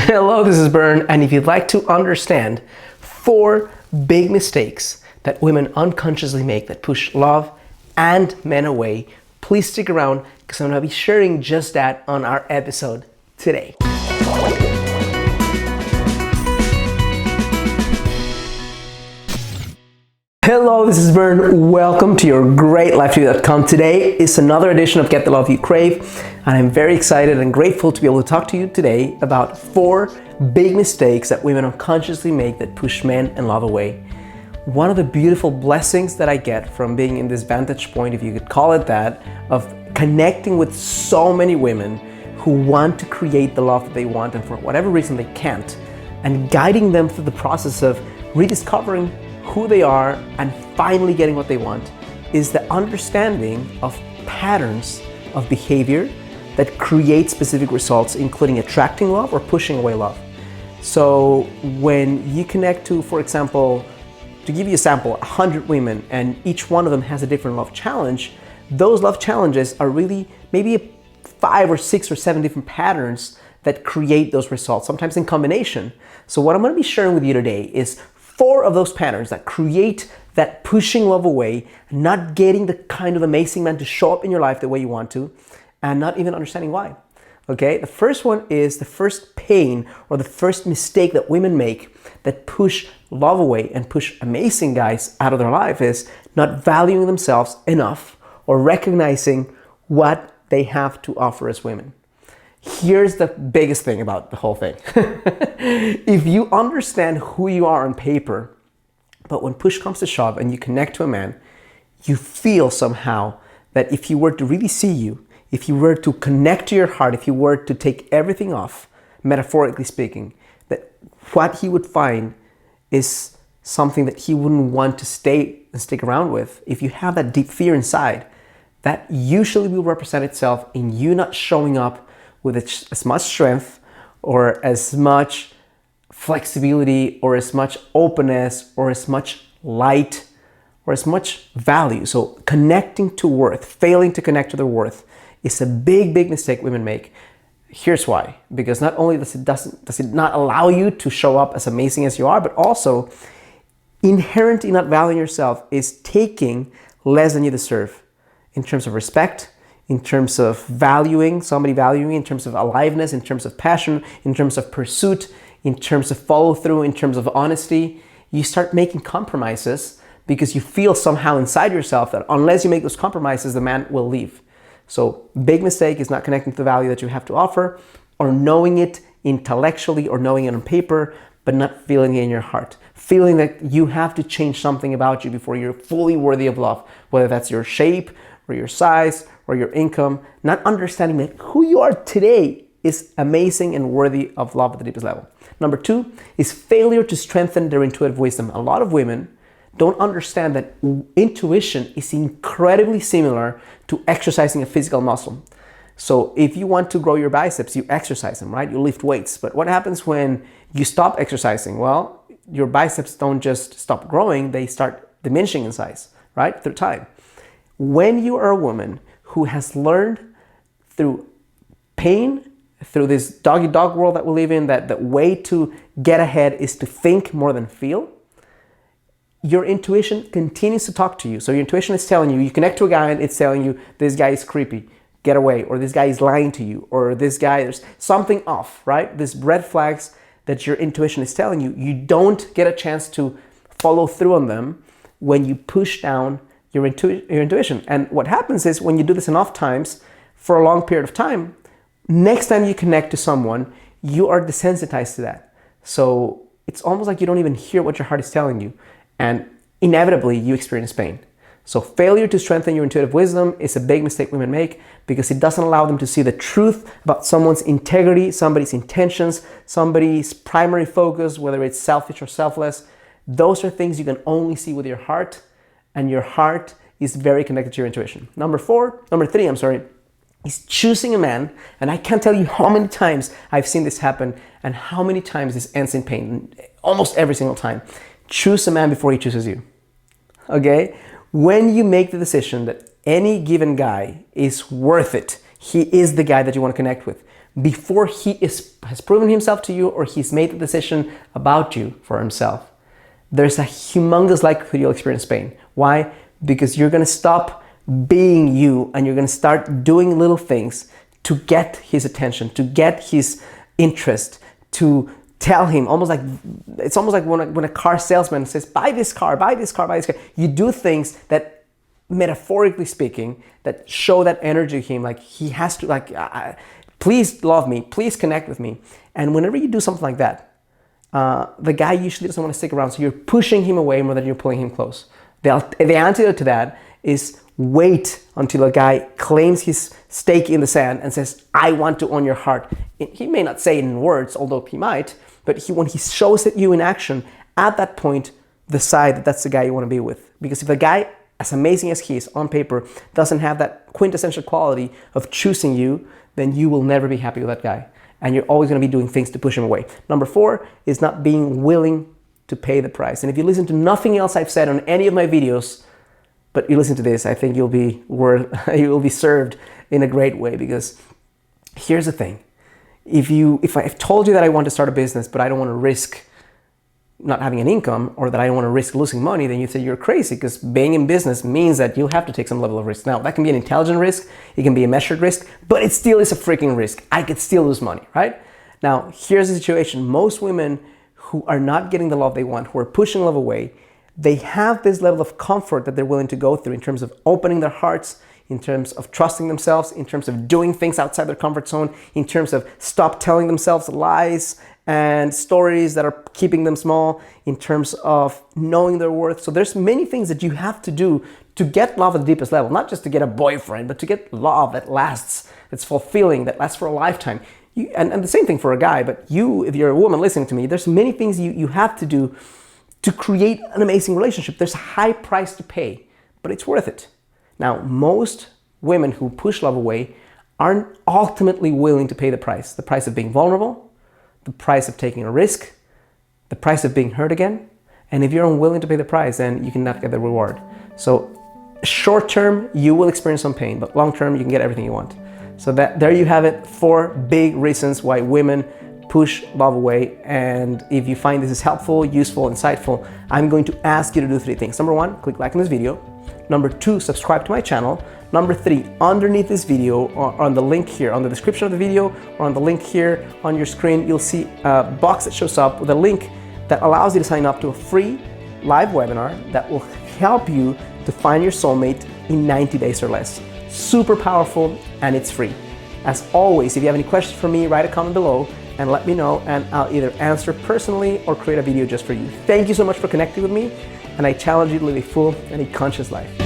Hello, this is Bern, and if you'd like to understand 4 big mistakes that women unconsciously make that push love and men away, please stick around because I'm going to be sharing just that on our episode today. Hello, this is Bern. Welcome to your greatlifetv.com. Today is another edition of Get the Love You Crave, and I'm very excited and grateful to be able to talk to you today about 4 big mistakes that women unconsciously make that push men and love away. One of the beautiful blessings that I get from being in this vantage point, if you could call it that, of connecting with so many women who want to create the love that they want and for whatever reason they can't, and guiding them through the process of rediscovering who they are and finally getting what they want, is the understanding of patterns of behavior that create specific results, including attracting love or pushing away love. So when you connect to, for example, to give you a sample, 100 women, and each one of them has a different love challenge, those love challenges are really maybe 5 or 6 or 7 different patterns that create those results, sometimes in combination. So what I'm going to be sharing with you today is 4 of those patterns that create that pushing love away, not getting the kind of amazing man to show up in your life the way you want to, and not even understanding why. Okay, the first one is the first pain or the first mistake that women make that push love away and push amazing guys out of their life is not valuing themselves enough or recognizing what they have to offer as women. Here's the biggest thing about the whole thing. If you understand who you are on paper, but when push comes to shove and you connect to a man, you feel somehow that if he were to really see you, if you were to connect to your heart, if you were to take everything off, metaphorically speaking, that what he would find is something that he wouldn't want to stay and stick around with. If you have that deep fear inside, that usually will represent itself in you not showing up with as much strength or as much flexibility or as much openness or as much light or as much value. So connecting to worth, failing to connect to their worth is a big, big mistake women make. Here's why. Because not only does it not allow you to show up as amazing as you are, but also inherent in not valuing yourself is taking less than you deserve in terms of respect, in terms of valuing, somebody valuing, in terms of aliveness, in terms of passion, in terms of pursuit, in terms of follow through, in terms of honesty. You start making compromises because you feel somehow inside yourself that unless you make those compromises, the man will leave. So big mistake is not connecting to the value that you have to offer, or knowing it intellectually or knowing it on paper, but not feeling it in your heart. Feeling that you have to change something about you before you're fully worthy of love, whether that's your shape or your size or your income, not understanding that who you are today is amazing and worthy of love at the deepest level. Number 2 is failure to strengthen their intuitive wisdom. A lot of women don't understand that intuition is incredibly similar to exercising a physical muscle. So if you want to grow your biceps, you exercise them, right? You lift weights. But what happens when you stop exercising? Well, your biceps don't just stop growing, they start diminishing in size, right? Through time. When you are a woman who has learned through pain, through this dog-eat-dog world that we live in, that the way to get ahead is to think more than feel, your intuition continues to talk to you. So your intuition is telling you, you connect to a guy and it's telling you, this guy is creepy, get away, or this guy is lying to you, or this guy, there's something off, right? These red flags that your intuition is telling you, you don't get a chance to follow through on them when you push down your intuition. And what happens is when you do this enough times for a long period of time, next time you connect to someone, you are desensitized to that. So it's almost like you don't even hear what your heart is telling you. And inevitably you experience pain. So failure to strengthen your intuitive wisdom is a big mistake women make because it doesn't allow them to see the truth about someone's integrity, somebody's intentions, somebody's primary focus, whether it's selfish or selfless. Those are things you can only see with your heart, and your heart is very connected to your intuition. Number 3, is choosing a man, and I can't tell you how many times I've seen this happen and how many times this ends in pain, almost every single time. Choose a man before he chooses you, okay? When you make the decision that any given guy is worth it, he is the guy that you want to connect with, before has proven himself to you or he's made the decision about you for himself, there's a humongous likelihood you'll experience pain. Why? Because you're going to stop being you and you're going to start doing little things to get his attention, to get his interest, to tell him, it's almost like when a car salesman says, buy this car, buy this car, buy this car. You do things that, metaphorically speaking, that show that energy to him, like he has to, please love me, please connect with me. And whenever you do something like that, the guy usually doesn't want to stick around, so you're pushing him away more than you're pulling him close. The antidote to that is wait until a guy claims his stake in the sand and says, I want to own your heart. He may not say it in words, although he might, but when he shows it you in action, at that point, decide that that's the guy you want to be with. Because if a guy, as amazing as he is on paper, doesn't have that quintessential quality of choosing you, then you will never be happy with that guy. And you're always going to be doing things to push him away. Number 4 is not being willing to pay the price. And if you listen to nothing else I've said on any of my videos, but you listen to this, I think you'll be served in a great way. Because here's the thing. If I've told you that I want to start a business, but I don't want to risk not having an income, or that I don't want to risk losing money, then you say you're crazy, because being in business means that you'll have to take some level of risk. Now, that can be an intelligent risk, it can be a measured risk, but it still is a freaking risk. I could still lose money, right? Now, here's the situation. Most women who are not getting the love they want, who are pushing love away, they have this level of comfort that they're willing to go through in terms of opening their hearts, in terms of trusting themselves, in terms of doing things outside their comfort zone, in terms of stop telling themselves lies and stories that are keeping them small, in terms of knowing their worth. So there's many things that you have to do to get love at the deepest level, not just to get a boyfriend, but to get love that lasts, that's fulfilling, that lasts for a lifetime. And the same thing for a guy, but if you're a woman listening to me, there's many things you have to do to create an amazing relationship. There's a high price to pay, but it's worth it. Now, most women who push love away aren't ultimately willing to pay the price of being vulnerable, the price of taking a risk, the price of being hurt again. And if you're unwilling to pay the price, then you cannot get the reward. So short term, you will experience some pain, but long term, you can get everything you want. So there you have it, 4 big reasons why women push love away. And if you find this is helpful, useful, insightful, I'm going to ask you to do 3 things. Number 1, click like on this video. Number 2, subscribe to my channel. Number 3, underneath this video, or on the link here, on the description of the video, or on the link here on your screen, you'll see a box that shows up with a link that allows you to sign up to a free live webinar that will help you to find your soulmate in 90 days or less. Super powerful, and it's free. As always, if you have any questions for me, write a comment below and let me know, and I'll either answer personally or create a video just for you. Thank you so much for connecting with me, and I challenge you to live a full and a conscious life.